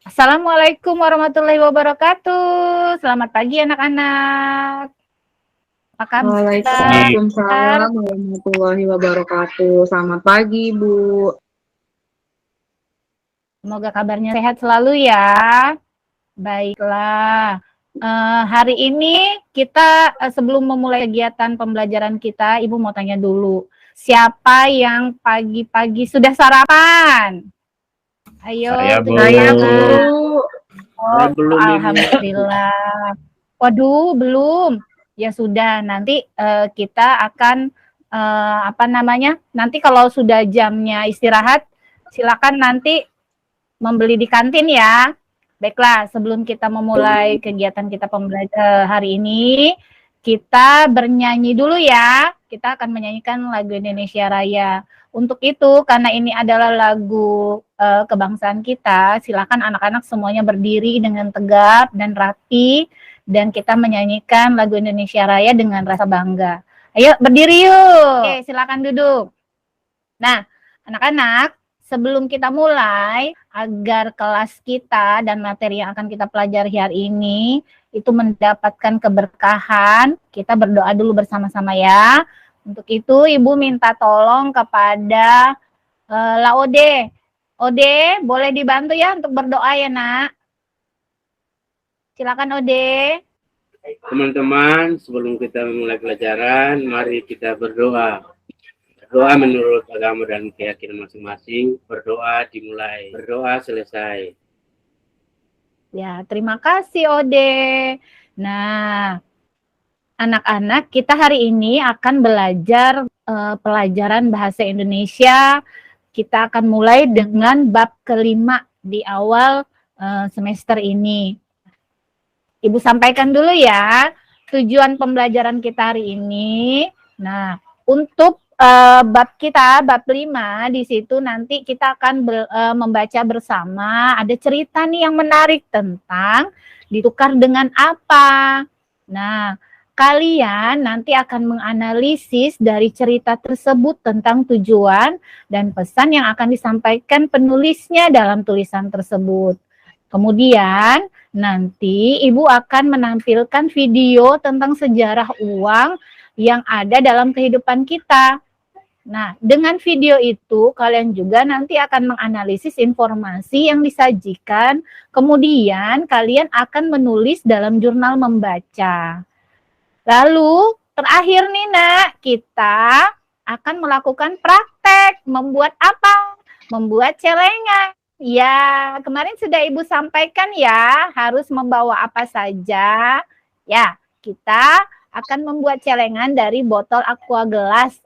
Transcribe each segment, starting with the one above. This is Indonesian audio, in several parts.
Assalamualaikum warahmatullahi wabarakatuh. Selamat pagi anak-anak. Apa kabar? Waalaikumsalam warahmatullahi wabarakatuh. Selamat pagi, Bu. Semoga kabarnya sehat selalu ya. Baiklah. Hari ini kita sebelum memulai kegiatan pembelajaran kita, Ibu mau tanya dulu. Siapa yang pagi-pagi sudah sarapan? Ayo, Saya, Bu. Oh, Saya belum, Ibu. alhamdulillah. Waduh, belum. Ya sudah, nanti kita akan nanti kalau sudah jamnya istirahat, silakan nanti membeli di kantin ya. Baiklah, sebelum kita memulai kegiatan kita hari ini, kita bernyanyi dulu ya. Kita akan menyanyikan lagu Indonesia Raya. Untuk itu, karena ini adalah lagu kebangsaan kita, silakan anak-anak semuanya berdiri dengan tegap dan rapi, dan kita menyanyikan lagu Indonesia Raya dengan rasa bangga. Ayo berdiri yuk. Oke, silakan duduk. Nah, anak-anak, sebelum kita mulai, agar kelas kita dan materi yang akan kita pelajari hari ini itu mendapatkan keberkahan, kita berdoa dulu bersama-sama ya. Untuk itu, Ibu minta tolong kepada Laode. Ode, boleh dibantu ya untuk berdoa ya, Nak. Silakan, Ode. Teman-teman, sebelum kita memulai pelajaran, mari kita berdoa. Berdoa menurut agama dan keyakinan masing-masing. Berdoa dimulai, berdoa selesai. Ya, terima kasih Ode. Nah, anak-anak, kita hari ini akan belajar pelajaran bahasa Indonesia. Kita akan mulai dengan bab kelima di awal semester ini. Ibu sampaikan dulu ya, tujuan pembelajaran kita hari ini. Nah, untuk bab kita, bab 5, di situ nanti kita akan membaca bersama. Ada cerita nih yang menarik tentang ditukar dengan apa. Nah, kalian nanti akan menganalisis dari cerita tersebut tentang tujuan dan pesan yang akan disampaikan penulisnya dalam tulisan tersebut. Kemudian nanti Ibu akan menampilkan video tentang sejarah uang yang ada dalam kehidupan kita. Nah, dengan video itu kalian juga nanti akan menganalisis informasi yang disajikan, kemudian kalian akan menulis dalam jurnal membaca. Lalu, terakhir nih Nak, kita akan melakukan praktek. Membuat apa? Membuat celengan. Ya, kemarin sudah Ibu sampaikan ya, harus membawa apa saja. Ya, kita akan membuat celengan dari botol aqua gelas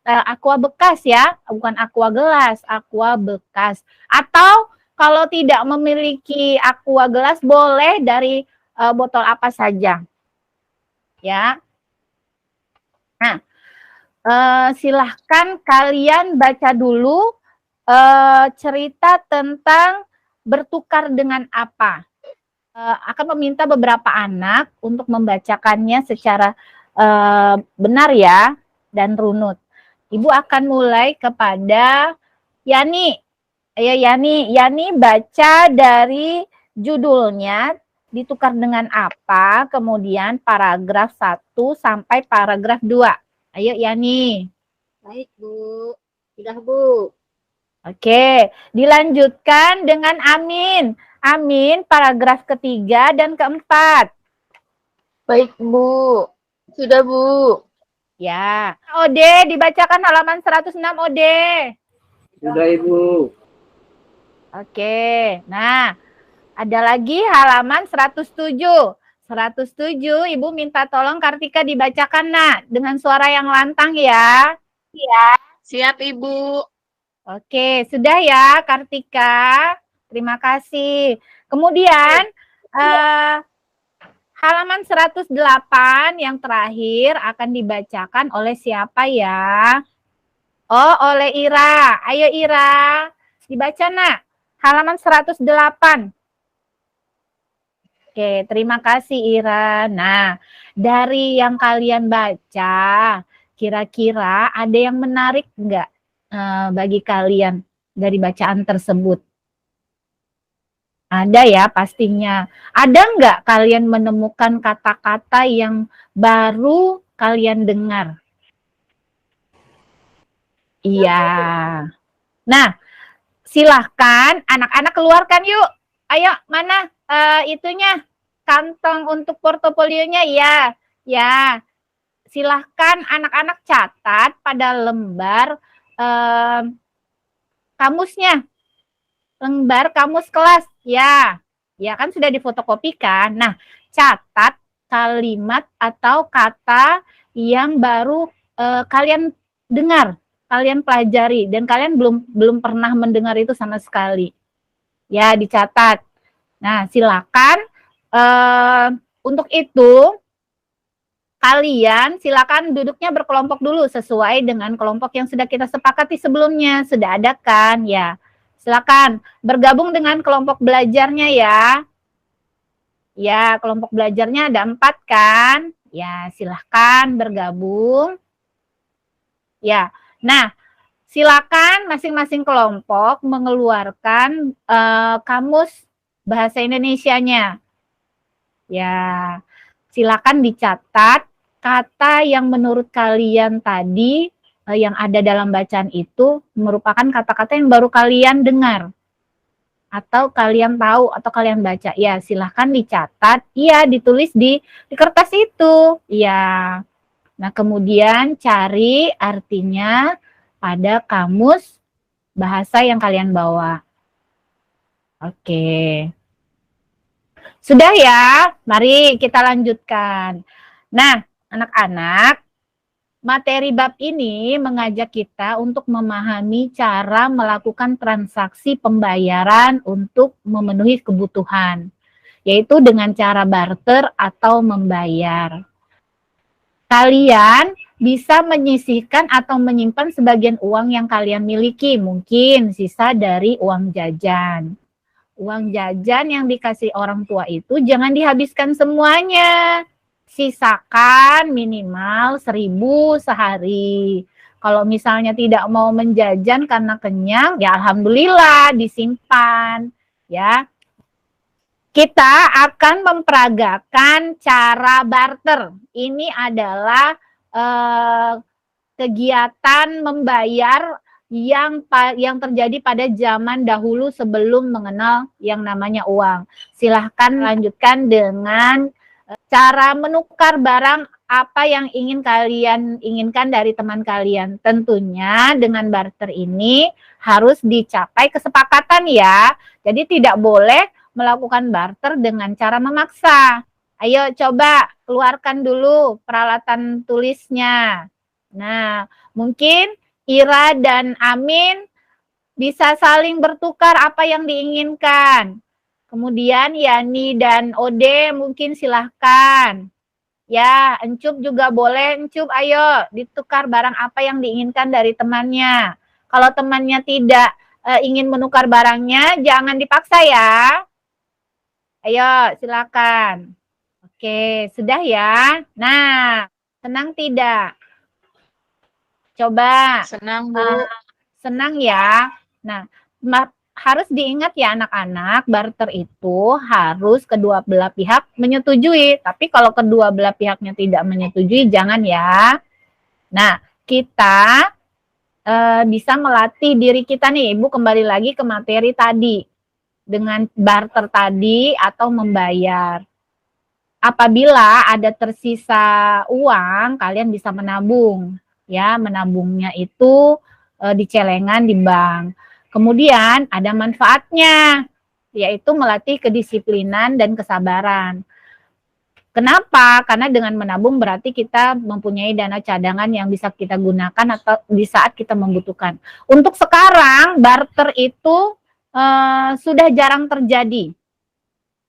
aqua bekas ya, bukan aqua gelas, aqua bekas. Atau kalau tidak memiliki aqua gelas, boleh dari botol apa saja. Ya. Nah, silahkan kalian baca dulu cerita tentang bertukar dengan apa. Akan meminta beberapa anak untuk membacakannya secara benar ya, dan runut. Ibu akan mulai kepada Yani. Ayo Yani baca dari judulnya ditukar dengan apa, kemudian paragraf 1 sampai paragraf 2. Ayo Yani. Baik Bu, sudah Bu. Oke, dilanjutkan dengan Amin. Amin, paragraf ketiga dan keempat. Baik Bu, sudah Bu. Ya, Ode, dibacakan halaman 106 Ode. Sudah Ibu. Oke, nah ada lagi halaman 107. 107, Ibu minta tolong Kartika dibacakan Nak, dengan suara yang lantang ya. Ya, siap Ibu. Oke, sudah ya Kartika. Terima kasih. Kemudian halaman 108 yang terakhir akan dibacakan oleh siapa ya? Oh, oleh Ira. Ayo Ira, dibaca Nak. Halaman 108. Oke, terima kasih Ira. Nah, dari yang kalian baca, kira-kira ada yang menarik enggak? bagi kalian dari bacaan tersebut? Ada ya pastinya. Ada nggak kalian menemukan kata-kata yang baru kalian dengar? Iya. Nah, silahkan anak-anak keluarkan yuk. Ayo, mana itunya? Kantong untuk portofolionya ya. Ya. Silahkan anak-anak catat pada lembar kamusnya. Lembar kamus kelas. Ya. Ya kan sudah difotokopikan. Nah, catat kalimat atau kata yang baru kalian dengar, kalian pelajari dan kalian belum pernah mendengar itu sama sekali. Ya, dicatat. Nah, silakan untuk itu kalian silakan duduknya berkelompok dulu sesuai dengan kelompok yang sudah kita sepakati sebelumnya. Sudah ada kan? Ya. Silakan bergabung dengan kelompok belajarnya ya. Ya, kelompok belajarnya ada 4 kan? Ya, silahkan bergabung. Ya, nah silakan masing-masing kelompok mengeluarkan kamus bahasa Indonesianya. Ya, silakan dicatat kata yang menurut kalian tadi yang ada dalam bacaan itu merupakan kata-kata yang baru kalian dengar atau kalian tahu atau kalian baca. Ya, silahkan dicatat. Iya, ditulis di kertas itu. Ya. Nah, kemudian cari artinya pada kamus bahasa yang kalian bawa. Oke. Sudah ya? Mari kita lanjutkan. Nah, anak-anak, materi bab ini mengajak kita untuk memahami cara melakukan transaksi pembayaran untuk memenuhi kebutuhan, yaitu dengan cara barter atau membayar. Kalian bisa menyisihkan atau menyimpan sebagian uang yang kalian miliki, mungkin sisa dari uang jajan. Uang jajan yang dikasih orang tua itu jangan dihabiskan semuanya. Sisakan minimal 1.000 sehari. Kalau misalnya tidak mau menjajan karena kenyang, ya alhamdulillah disimpan. Ya, kita akan memperagakan cara barter. Ini adalah kegiatan membayar yang terjadi pada zaman dahulu sebelum mengenal yang namanya uang. Silahkan lanjutkan dengan cara menukar barang apa yang ingin kalian inginkan dari teman kalian. Tentunya dengan barter ini harus dicapai kesepakatan ya. Jadi tidak boleh melakukan barter dengan cara memaksa. Ayo coba keluarkan dulu peralatan tulisnya. Nah, mungkin Ira dan Amin bisa saling bertukar apa yang diinginkan. Kemudian Yani dan Ode mungkin silahkan. Ya, Encup juga boleh. Encup, ayo ditukar barang apa yang diinginkan dari temannya. Kalau temannya tidak ingin menukar barangnya, jangan dipaksa ya. Ayo, silakan. Oke, sudah ya. Nah, senang tidak? Coba. Senang, Bu. Senang ya. Nah, harus diingat ya anak-anak, barter itu harus kedua belah pihak menyetujui. Tapi kalau kedua belah pihaknya tidak menyetujui, jangan ya. Nah, kita bisa melatih diri kita nih. Ibu kembali lagi ke materi tadi. Dengan barter tadi atau membayar. Apabila ada tersisa uang, kalian bisa menabung. Ya, menabungnya itu di celengan di bank. Kemudian ada manfaatnya, yaitu melatih kedisiplinan dan kesabaran. Kenapa? Karena dengan menabung berarti kita mempunyai dana cadangan yang bisa kita gunakan atau di saat kita membutuhkan. Untuk sekarang barter itu sudah jarang terjadi.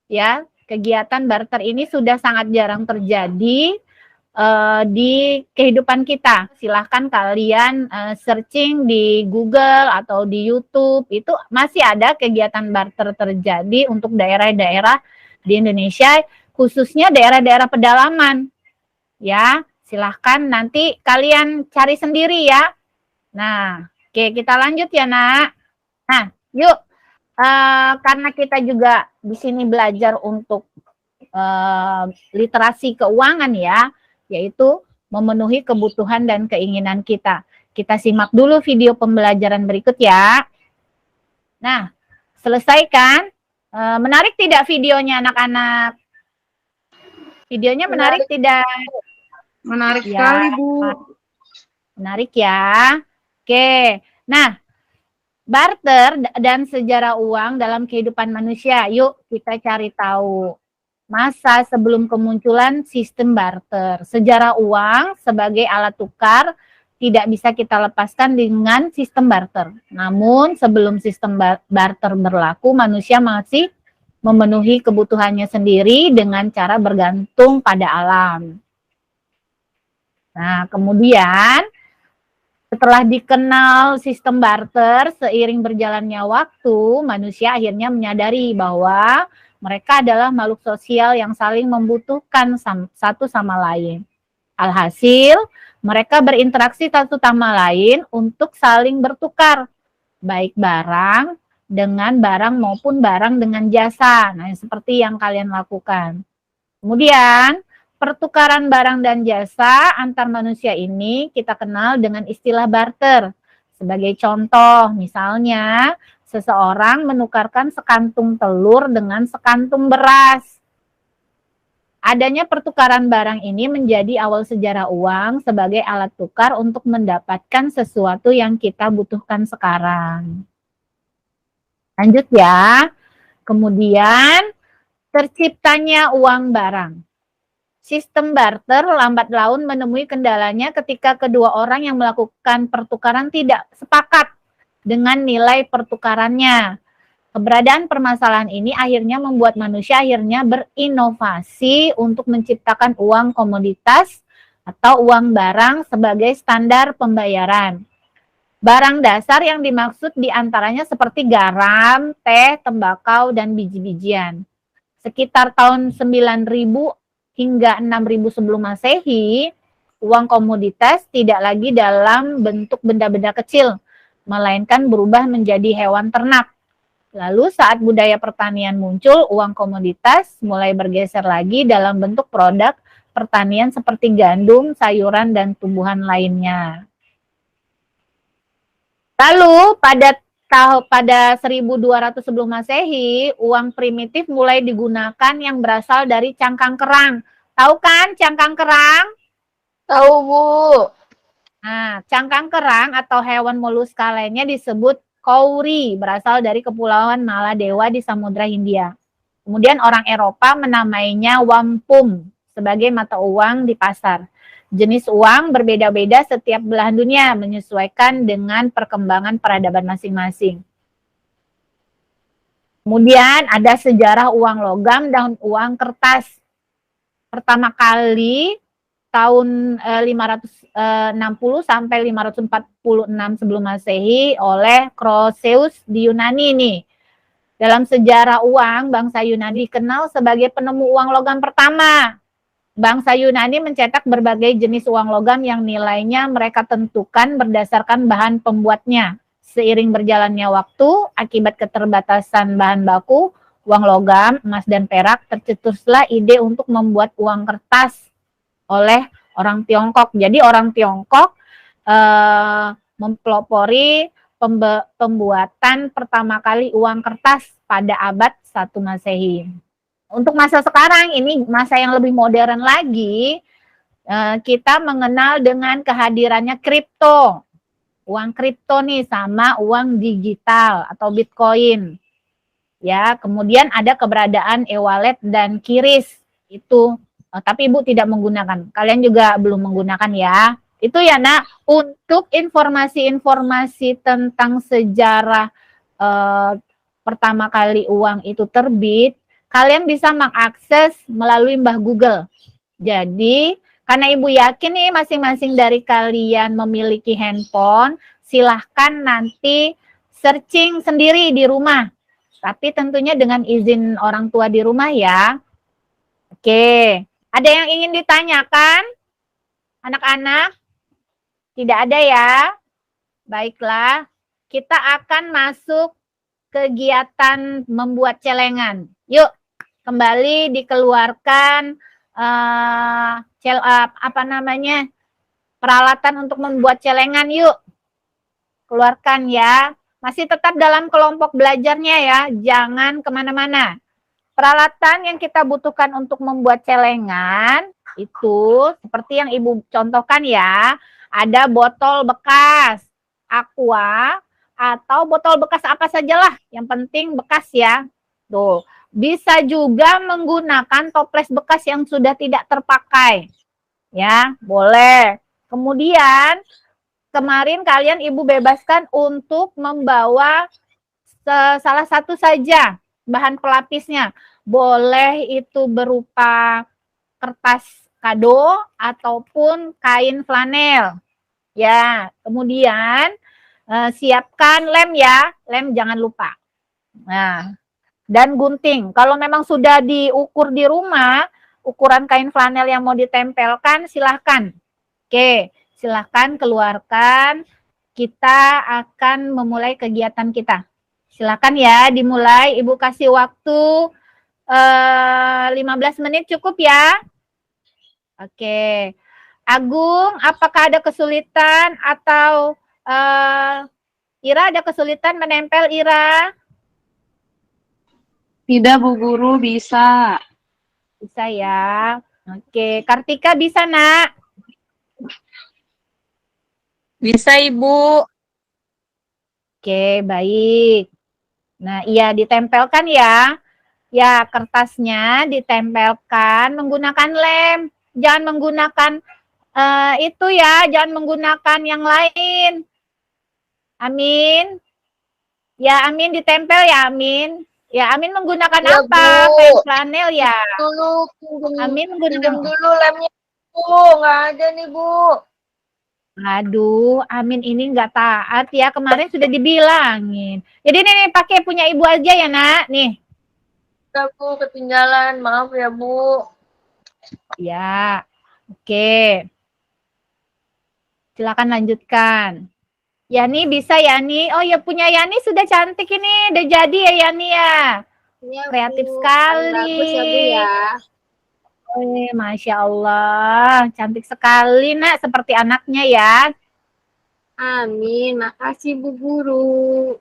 Ya, kegiatan barter ini sudah sangat jarang terjadi di kehidupan kita. Silahkan kalian searching di Google atau di YouTube, itu masih ada kegiatan barter terjadi untuk daerah-daerah di Indonesia, khususnya daerah-daerah pedalaman. Ya, silahkan nanti kalian cari sendiri ya. Nah, Oke, kita lanjut ya, Nak. Nah, yuk. Karena kita juga di sini belajar untuk literasi keuangan ya, yaitu memenuhi kebutuhan dan keinginan kita. Kita simak dulu video pembelajaran berikut ya. Nah, selesaikan. Menarik tidak videonya anak-anak? Videonya menarik tidak? Menarik Ya, sekali, Bu. menarik ya. Oke, nah, barter dan sejarah uang dalam kehidupan manusia. Yuk kita cari tahu masa sebelum kemunculan sistem barter. Sejarah uang sebagai alat tukar tidak bisa kita lepaskan dengan sistem barter. Namun sebelum sistem barter berlaku, manusia masih memenuhi kebutuhannya sendiri dengan cara bergantung pada alam. Nah, kemudian setelah dikenal sistem barter, seiring berjalannya waktu, manusia akhirnya menyadari bahwa mereka adalah makhluk sosial yang saling membutuhkan satu sama lain. Alhasil, mereka berinteraksi satu sama lain untuk saling bertukar, baik barang dengan barang maupun barang dengan jasa. Nah, seperti yang kalian lakukan. Kemudian, pertukaran barang dan jasa antar manusia ini kita kenal dengan istilah barter. Sebagai contoh, misalnya seseorang menukarkan sekantung telur dengan sekantung beras. Adanya pertukaran barang ini menjadi awal sejarah uang sebagai alat tukar untuk mendapatkan sesuatu yang kita butuhkan sekarang. Lanjut ya. Kemudian terciptanya uang barang. Sistem barter lambat laun menemui kendalanya ketika kedua orang yang melakukan pertukaran tidak sepakat dengan nilai pertukarannya. Keberadaan permasalahan ini akhirnya membuat manusia akhirnya berinovasi untuk menciptakan uang komoditas atau uang barang sebagai standar pembayaran. Barang dasar yang dimaksud diantaranya seperti garam, teh, tembakau, dan biji-bijian. Sekitar tahun 9000 hingga 6000 sebelum Masehi, uang komoditas tidak lagi dalam bentuk benda-benda kecil, melainkan berubah menjadi hewan ternak. Lalu saat budaya pertanian muncul, uang komoditas mulai bergeser lagi dalam bentuk produk pertanian seperti gandum, sayuran, dan tumbuhan lainnya. Lalu pada 1200 sebelum Masehi, uang primitif mulai digunakan yang berasal dari cangkang kerang. Tahu kan cangkang kerang? Tahu, Bu. Nah, cangkang kerang atau hewan moluska lainnya disebut kauri, berasal dari Kepulauan Maladewa di Samudra Hindia. Kemudian orang Eropa menamainya wampum sebagai mata uang di pasar. Jenis uang berbeda-beda setiap belahan dunia, menyesuaikan dengan perkembangan peradaban masing-masing. Kemudian ada sejarah uang logam dan uang kertas. Pertama kali tahun 560 sampai 546 sebelum Masehi oleh Croesus di Yunani nih. Dalam sejarah uang, bangsa Yunani dikenal sebagai penemu uang logam pertama. Bangsa Yunani mencetak berbagai jenis uang logam yang nilainya mereka tentukan berdasarkan bahan pembuatnya. Seiring berjalannya waktu, akibat keterbatasan bahan baku, uang logam, emas dan perak, tercetuslah ide untuk membuat uang kertas oleh orang Tiongkok. Jadi orang Tiongkok mempelopori pembuatan pertama kali uang kertas pada abad 1 Masehi. Untuk masa sekarang ini, masa yang lebih modern lagi, kita mengenal dengan kehadirannya kripto. Uang kripto nih sama uang digital atau Bitcoin. Ya, kemudian ada keberadaan e-wallet dan QRIS. Itu, tapi Ibu tidak menggunakan. Kalian juga belum menggunakan ya. Itu ya, Nak, untuk informasi-informasi tentang sejarah pertama kali uang itu terbit, kalian bisa mengakses melalui Mbah Google. Jadi, karena Ibu yakin nih masing-masing dari kalian memiliki handphone, silahkan nanti searching sendiri di rumah. Tapi tentunya dengan izin orang tua di rumah ya. Oke, ada yang ingin ditanyakan? Anak-anak? Tidak ada ya? Baiklah, kita akan masuk kegiatan membuat celengan. Yuk, kembali dikeluarkan peralatan untuk membuat celengan. Yuk, keluarkan ya. Masih tetap dalam kelompok belajarnya ya, jangan kemana-mana. Peralatan yang kita butuhkan untuk membuat celengan itu seperti yang Ibu contohkan ya, ada botol bekas, aqua, atau botol bekas apa sajalah, yang penting bekas ya. Tuh, bisa juga menggunakan toples bekas yang sudah tidak terpakai. Ya, boleh. Kemudian kemarin kalian Ibu bebaskan untuk membawa salah satu saja bahan pelapisnya. Boleh itu berupa kertas kado ataupun kain flanel. Ya, kemudian siapkan lem ya, lem jangan lupa. Nah, dan gunting. Kalau memang sudah diukur di rumah, ukuran kain flanel yang mau ditempelkan, silahkan. Oke, silahkan keluarkan. Kita akan memulai kegiatan kita. Silakan ya, dimulai. Ibu kasih waktu 15 menit cukup ya. Oke. Agung, apakah ada kesulitan atau Ira ada kesulitan menempel, Ira? Tidak, Bu Guru, bisa. Bisa ya. Oke, Kartika bisa, Nak? Bisa, Ibu. Oke, baik. Nah, iya ditempelkan ya. Ya, kertasnya ditempelkan menggunakan lem. Jangan menggunakan itu ya, jangan menggunakan yang lain. Amin. Ya, Amin ditempel ya, Amin. Ya, Amin menggunakan Ya, apa? Bu. Kain flanel ya. Amin menggunakan. Pinjam dulu lemnya, Bu. Nggak ada nih, Bu. Aduh, Amin ini nggak taat ya. Kemarin sudah dibilangin. Jadi nih pakai punya Ibu aja ya, Nak. Nih. Ya, Bu, ketinggalan. Maaf ya, Bu. Ya, oke. Silakan lanjutkan. Yani bisa Yani. Oh ya punya Yani sudah cantik ini. Udah jadi ya Yani ya. Ini ya, Kreatif Bu. sekali. Bagus ya, Bu ya. Masya Allah. Cantik sekali nak. Seperti anaknya ya. Amin. Makasih, Bu Guru.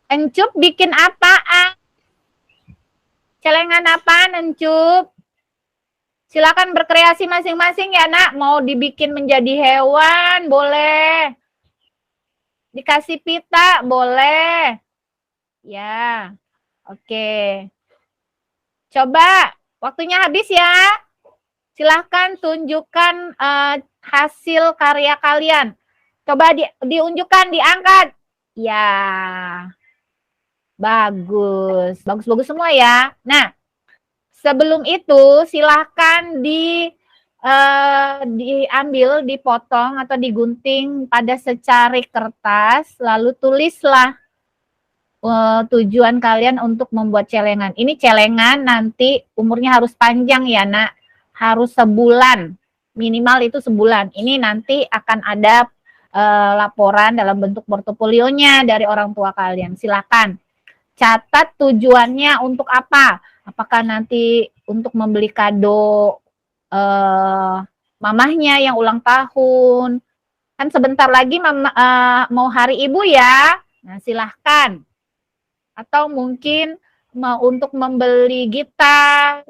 Encup bikin apaan? Celengan apaan Encup? Silakan berkreasi masing-masing ya nak. Mau dibikin menjadi hewan boleh. Dikasih pita boleh. Ya. Oke. Coba waktunya habis ya. Silahkan tunjukkan hasil karya kalian. Coba diunjukkan, diangkat. Ya. Bagus. Bagus-bagus semua ya. Nah, sebelum itu silahkan diambil, dipotong atau digunting pada secari kertas, lalu tulislah tujuan kalian untuk membuat celengan. Ini celengan nanti umurnya harus panjang ya nak, harus sebulan, minimal itu sebulan. Ini nanti akan ada laporan dalam bentuk portofolionya dari orang tua kalian. Silakan catat tujuannya untuk apa. Apakah nanti untuk membeli kado mamahnya yang ulang tahun, kan sebentar lagi mau hari ibu ya. Nah silahkan. Atau mungkin mau untuk membeli gitar,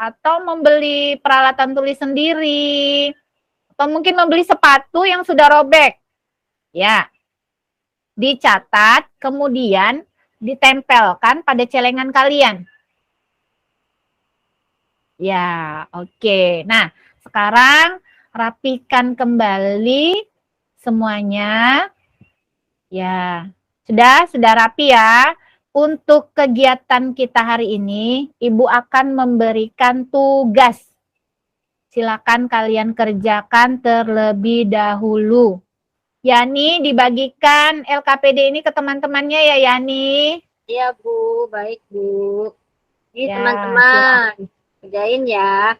atau membeli peralatan tulis sendiri, atau mungkin membeli sepatu yang sudah robek. Ya, dicatat, kemudian ditempelkan pada celengan kalian. Ya, oke. Nah, sekarang rapikan kembali semuanya. Ya, sudah rapi ya. Untuk kegiatan kita hari ini, Ibu akan memberikan tugas. Silakan kalian kerjakan terlebih dahulu. Yani, dibagikan LKPD ini ke teman-temannya ya, Yani. Iya, Bu. Baik, Bu. Ini Ya, teman-teman. Kerjain ya.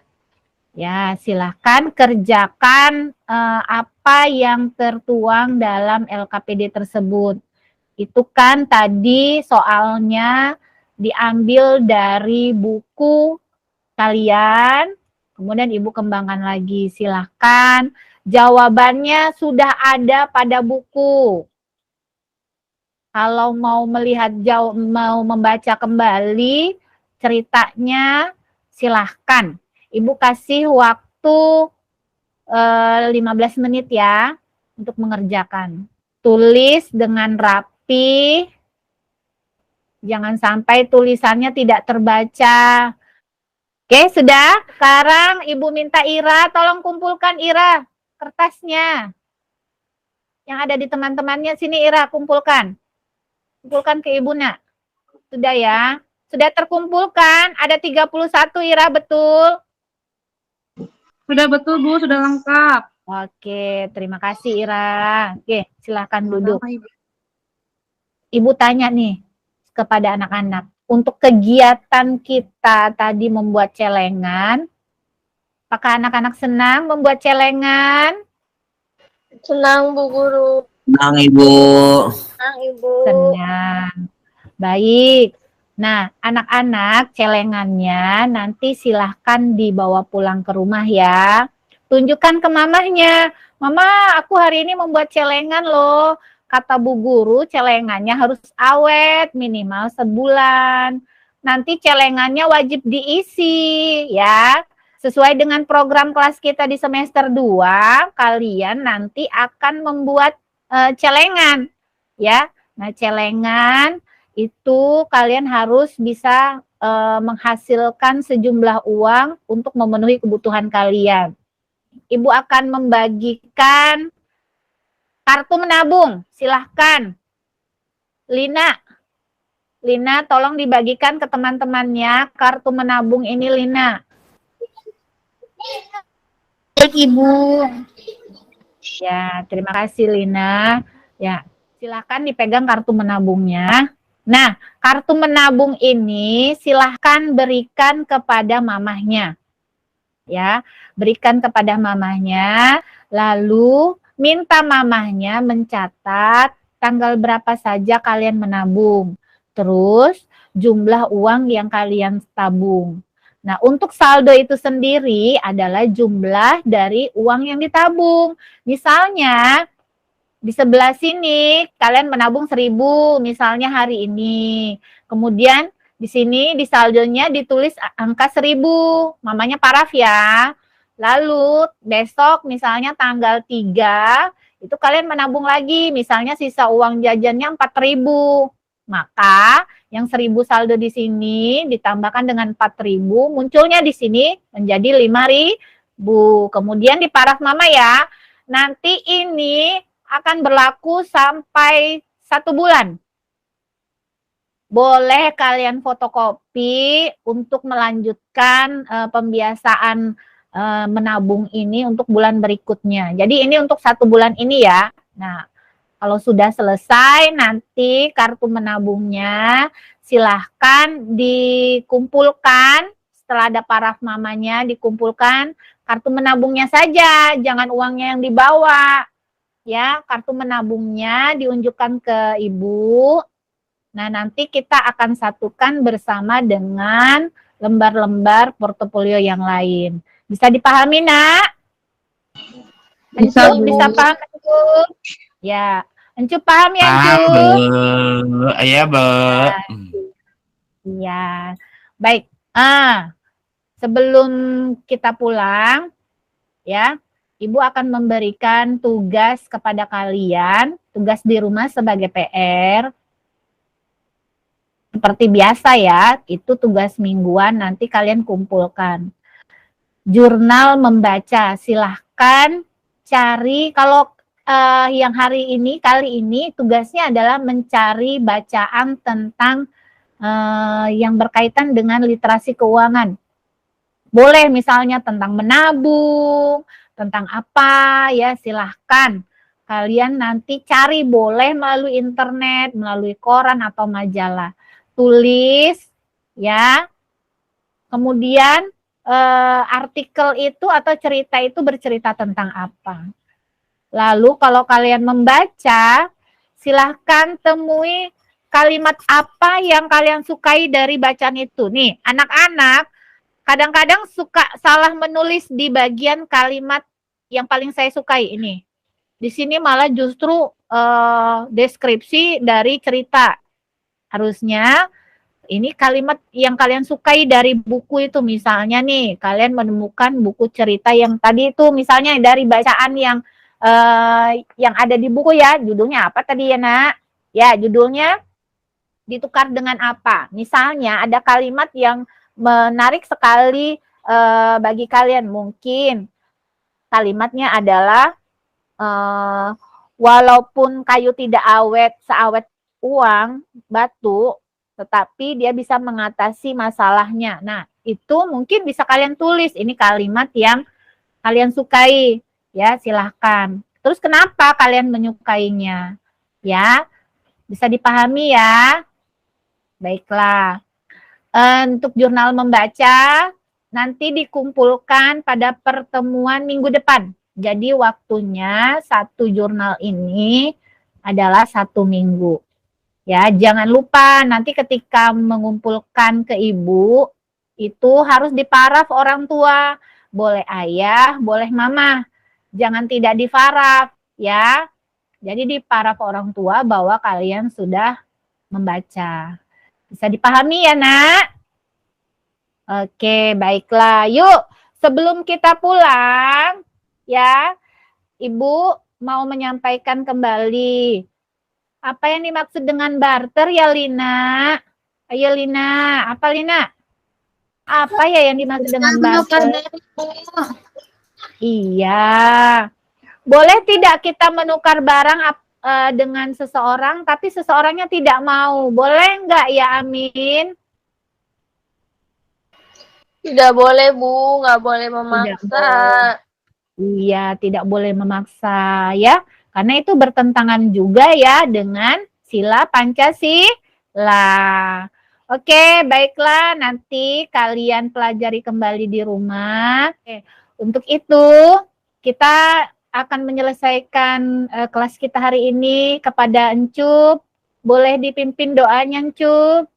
Ya, silahkan kerjakan apa yang tertuang dalam LKPD tersebut. Itu kan tadi soalnya diambil dari buku kalian, kemudian Ibu kembangkan lagi. Silahkan, jawabannya sudah ada pada buku. Kalau mau melihat mau membaca kembali ceritanya, silahkan. Ibu kasih waktu 15 menit ya untuk mengerjakan. Tulis dengan rapi, jangan sampai tulisannya tidak terbaca. Oke, sudah? Sekarang Ibu minta Ira, tolong kumpulkan Ira kertasnya. Yang ada di teman-temannya, sini Ira, kumpulkan. Kumpulkan ke Ibu, nak. Sudah ya? Sudah terkumpulkan? Ada 31 Ira, betul? Sudah betul, Bu. Sudah lengkap. Oke, terima kasih Ira. Oke, silakan duduk. Sama-sama, Ibu. Ibu tanya nih kepada anak-anak. Untuk kegiatan kita tadi membuat celengan, apakah anak-anak senang membuat celengan? Senang Bu Guru. Senang Ibu. Senang Ibu. Senang. Baik. Nah, anak-anak celengannya nanti silahkan dibawa pulang ke rumah ya. Tunjukkan ke mamahnya. Mama, aku hari ini membuat celengan loh. Kata Bu Guru, celengannya harus awet, minimal sebulan. Nanti celengannya wajib diisi ya. Sesuai dengan program kelas kita di semester 2, kalian nanti akan membuat celengan ya. Nah, celengan itu kalian harus bisa menghasilkan sejumlah uang untuk memenuhi kebutuhan kalian. Ibu akan membagikan kartu menabung. Silahkan. Lina, tolong dibagikan ke teman-temannya kartu menabung ini, Lina. Baik, Ibu. Ya, terima kasih Lina. Ya, silahkan dipegang kartu menabungnya. Nah, kartu menabung ini silahkan berikan kepada mamahnya. Ya, berikan kepada mamahnya, lalu minta mamahnya mencatat tanggal berapa saja kalian menabung. Terus jumlah uang yang kalian tabung. Nah, untuk saldo itu sendiri adalah jumlah dari uang yang ditabung. Misalnya, di sebelah sini kalian menabung 1.000 misalnya hari ini. Kemudian di sini di saldonya ditulis angka 1.000. Mamanya paraf ya. Lalu besok misalnya tanggal 3 itu kalian menabung lagi. Misalnya sisa uang jajannya 4.000. Maka yang 1.000 saldo di sini ditambahkan dengan 4.000, munculnya di sini menjadi 5.000. Kemudian di paraf mama ya. Nanti ini akan berlaku sampai 1 bulan. Boleh kalian fotokopi untuk melanjutkan pembiasaan menabung ini untuk bulan berikutnya. Jadi ini untuk 1 bulan ini ya. Nah, kalau sudah selesai nanti kartu menabungnya silahkan dikumpulkan. Setelah ada paraf mamanya dikumpulkan kartu menabungnya saja, jangan uangnya yang dibawa. Ya, kartu menabungnya diunjukkan ke Ibu. Nah, nanti kita akan satukan bersama dengan lembar-lembar portofolio yang lain. Bisa dipahami, Nak? Bisa, Encu, Bu. bisa paham, Encu? Ya, Encu paham ya, Encu? Iya, Bu. Iya. Baik. Sebelum kita pulang, ya, Ibu akan memberikan tugas kepada kalian, tugas di rumah sebagai PR. Seperti biasa ya, itu tugas mingguan nanti kalian kumpulkan. Jurnal membaca, silahkan cari, kalau yang kali ini tugasnya adalah mencari bacaan tentang yang berkaitan dengan literasi keuangan. Boleh misalnya tentang menabung, tentang apa ya, silahkan kalian nanti cari, boleh melalui internet, melalui koran atau majalah. Tulis ya, kemudian artikel itu atau cerita itu bercerita tentang apa. Lalu kalau kalian membaca, silahkan temui kalimat apa yang kalian sukai dari bacaan itu. Nih, anak-anak kadang-kadang suka salah menulis di bagian kalimat yang paling saya sukai ini. Di sini malah justru deskripsi dari cerita. Harusnya ini kalimat yang kalian sukai dari buku itu. Misalnya nih, kalian menemukan buku cerita yang tadi itu, misalnya dari bacaan yang ada di buku ya. Judulnya apa tadi ya, Nak? Ya, judulnya ditukar dengan apa? Misalnya ada kalimat yang menarik sekali bagi kalian. Mungkin kalimatnya adalah walaupun kayu tidak awet seawet uang, batu, tetapi dia bisa mengatasi masalahnya. Nah, itu mungkin bisa kalian tulis. Ini kalimat yang kalian sukai. Ya, silahkan. Terus kenapa kalian menyukainya? Ya, bisa dipahami ya. Baiklah. Untuk jurnal membaca, nanti dikumpulkan pada pertemuan minggu depan. Jadi waktunya satu jurnal ini adalah 1 minggu. Ya, jangan lupa nanti ketika mengumpulkan ke ibu, itu harus diparaf orang tua. Boleh ayah, boleh mama. Jangan tidak diparaf, ya. Jadi diparaf orang tua bahwa kalian sudah membaca. Bisa dipahami ya, Nak? Oke, baiklah. Yuk, sebelum kita pulang, ya, Ibu mau menyampaikan kembali. Apa yang dimaksud dengan barter ya, Lina? Ayo, Lina. Apa, Lina? Apa ya yang dimaksud dengan barter? Iya. Boleh tidak kita menukar barang dengan seseorang, tapi seseorangnya tidak mau? Boleh enggak ya, Amin? Tidak boleh, Bu. Nggak boleh memaksa. Iya, tidak boleh memaksa ya. Karena itu bertentangan juga ya dengan sila Pancasila. Oke, baiklah. Nanti kalian pelajari kembali di rumah. Untuk itu, kita akan menyelesaikan kelas kita hari ini kepada Encup. Boleh dipimpin doanya, Encup?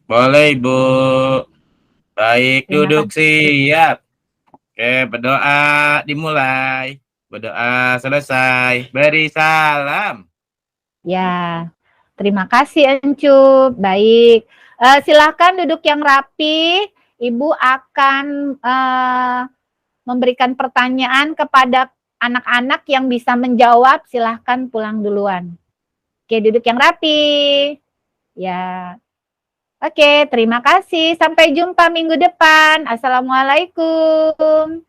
Boleh, Ibu. Baik, Terima duduk siap. Oke, berdoa dimulai. Berdoa selesai. Beri salam. Ya, terima kasih Encup. Baik, silahkan duduk yang rapi. Ibu akan memberikan pertanyaan kepada anak-anak yang bisa menjawab. Silahkan pulang duluan. Oke, duduk yang rapi. Ya, oke, terima kasih. Sampai jumpa minggu depan. Assalamualaikum.